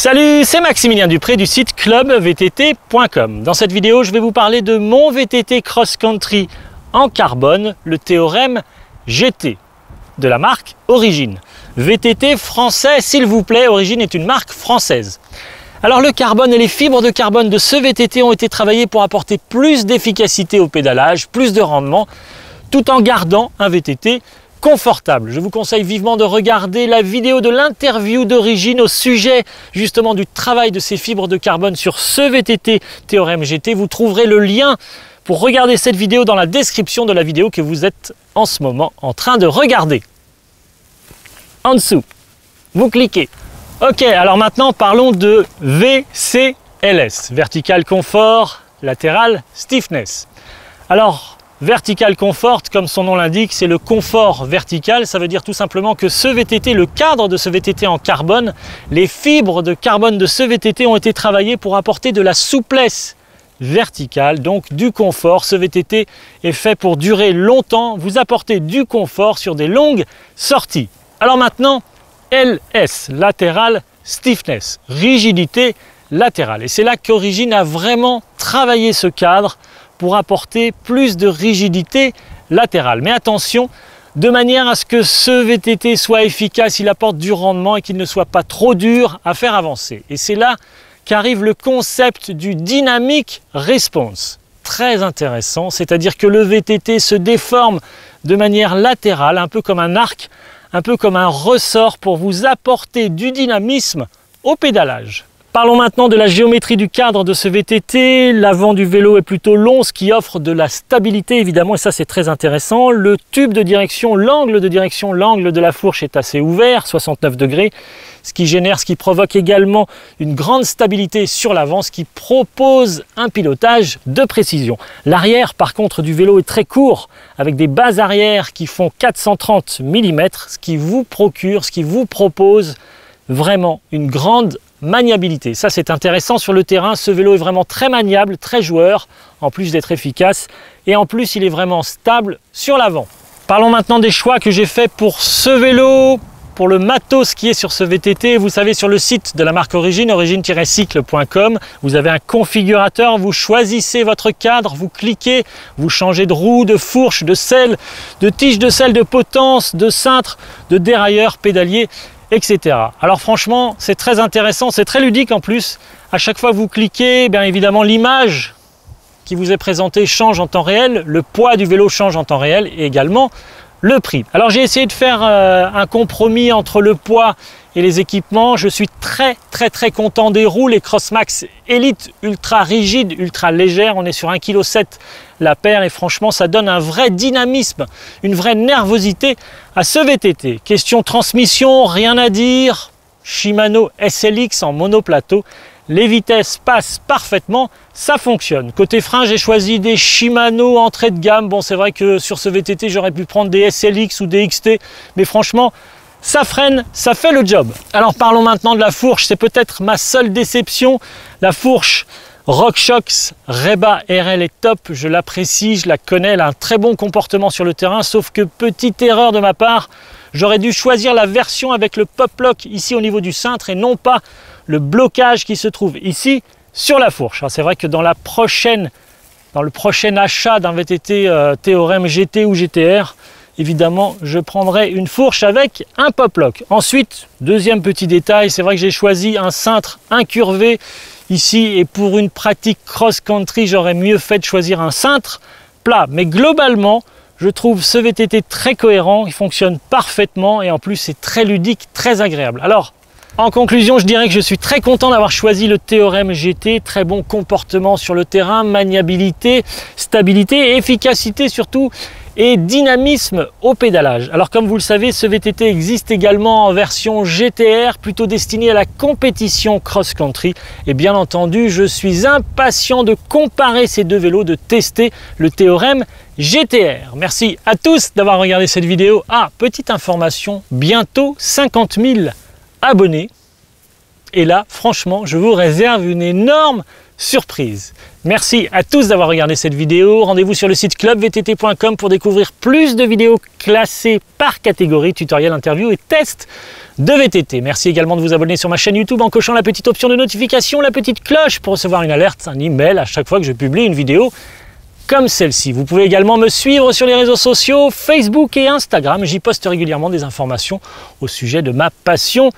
Salut, c'est Maximilien Dupré du site clubvtt.com. Dans cette vidéo, je vais vous parler de mon VTT Cross Country en carbone, le Théorème GT, de la marque Origine. VTT français, s'il vous plaît, Origine est une marque française. Alors le carbone et les fibres de carbone de ce VTT ont été travaillés pour apporter plus d'efficacité au pédalage, plus de rendement, tout en gardant un VTT confortable. Je vous conseille vivement de regarder la vidéo de l'interview d'Origine au sujet justement du travail de ces fibres de carbone sur ce VTT Théorème GT. Vous trouverez le lien pour regarder cette vidéo dans la description de la vidéo que vous êtes en ce moment en train de regarder. En dessous, vous cliquez. Ok, alors maintenant parlons de VCLS, Vertical Comfort, Lateral Stiffness. Alors, Vertical Comfort, comme son nom l'indique, c'est le confort vertical. Ça veut dire tout simplement que ce VTT, le cadre de ce VTT en carbone, les fibres de carbone de ce VTT ont été travaillées pour apporter de la souplesse verticale, donc du confort. Ce VTT est fait pour durer longtemps, vous apporter du confort sur des longues sorties. Alors maintenant, LS, Lateral Stiffness, rigidité latérale. Et c'est là qu'Origine a vraiment travaillé ce cadre pour apporter plus de rigidité latérale. Mais attention, de manière à ce que ce VTT soit efficace, il apporte du rendement et qu'il ne soit pas trop dur à faire avancer. Et c'est là qu'arrive le concept du Dynamic Response. Très intéressant, c'est-à-dire que le VTT se déforme de manière latérale, un peu comme un arc, un peu comme un ressort pour vous apporter du dynamisme au pédalage. Parlons maintenant de la géométrie du cadre de ce VTT. L'avant du vélo est plutôt long, ce qui offre de la stabilité évidemment, et ça c'est très intéressant. Le tube de direction, l'angle de la fourche est assez ouvert, 69 degrés, ce qui provoque également une grande stabilité sur l'avant, ce qui propose un pilotage de précision. L'arrière par contre du vélo est très court, avec des bases arrière qui font 430 mm, ce qui vous propose vraiment une grande maniabilité. Ça c'est intéressant sur le terrain, ce vélo est vraiment très maniable, très joueur, en plus d'être efficace, et en plus il est vraiment stable sur l'avant. Parlons maintenant des choix que j'ai fait pour ce vélo, pour le matos qui est sur ce VTT. Vous savez, sur le site de la marque Origine, origine-cycle.com, vous avez un configurateur, vous choisissez votre cadre, vous cliquez, vous changez de roue, de fourche, de selle, de tige de selle, de potence, de cintre, de dérailleur, pédalier, etc. Alors franchement, c'est très intéressant, c'est très ludique en plus. À chaque fois que vous cliquez, bien évidemment, l'image qui vous est présentée change en temps réel, le poids du vélo change en temps réel et également le prix. Alors j'ai essayé de faire un compromis entre le poids et les équipements. Je suis très content des roues, les Crossmax Elite ultra rigides, ultra légères. On est sur 1,7 kg la paire et franchement ça donne un vrai dynamisme, une vraie nervosité à ce VTT. Question transmission, rien à dire. Shimano SLX en monoplateau. Les vitesses passent parfaitement, ça fonctionne. Côté frein, j'ai choisi des Shimano entrée de gamme. Bon, c'est vrai que sur ce VTT, j'aurais pu prendre des SLX ou des XT, mais franchement, ça freine, ça fait le job. Alors parlons maintenant de la fourche, c'est peut-être ma seule déception. La fourche RockShox Reba RL est top, je l'apprécie, je la connais, elle a un très bon comportement sur le terrain, sauf que petite erreur de ma part, j'aurais dû choisir la version avec le pop lock ici au niveau du cintre et non pas le blocage qui se trouve ici sur la fourche. C'est vrai que dans le prochain achat d'un VTT Théorème GT ou GTR, évidemment, je prendrai une fourche avec un pop lock. Ensuite, deuxième petit détail, c'est vrai que j'ai choisi un cintre incurvé ici et pour une pratique cross-country, j'aurais mieux fait de choisir un cintre plat. Mais globalement, je trouve ce VTT très cohérent, il fonctionne parfaitement et en plus c'est très ludique, très agréable. Alors, en conclusion, je dirais que je suis très content d'avoir choisi le Théorème GT, très bon comportement sur le terrain, maniabilité, stabilité, efficacité surtout et dynamisme au pédalage. Alors comme vous le savez, ce VTT existe également en version GTR, plutôt destiné à la compétition cross-country. Et bien entendu, je suis impatient de comparer ces deux vélos, de tester le Théorème GTR. Merci à tous d'avoir regardé cette vidéo. Ah, petite information, bientôt 50 000 abonnés. Et là, franchement, je vous réserve une énorme surprise. Merci à tous d'avoir regardé cette vidéo. Rendez-vous sur le site clubvtt.com pour découvrir plus de vidéos classées par catégorie, tutoriels, interviews et tests de VTT. Merci également de vous abonner sur ma chaîne YouTube en cochant la petite option de notification, la petite cloche pour recevoir une alerte, un email à chaque fois que je publie une vidéo comme celle-ci. Vous pouvez également me suivre sur les réseaux sociaux, Facebook et Instagram. J'y poste régulièrement des informations au sujet de ma passion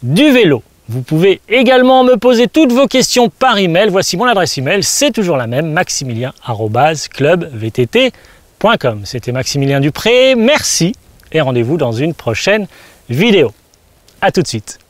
du vélo. Vous pouvez également me poser toutes vos questions par email. Voici mon adresse email, c'est toujours la même, maximilien@clubvtt.com. C'était Maximilien Dupré, merci et rendez-vous dans une prochaine vidéo. A tout de suite.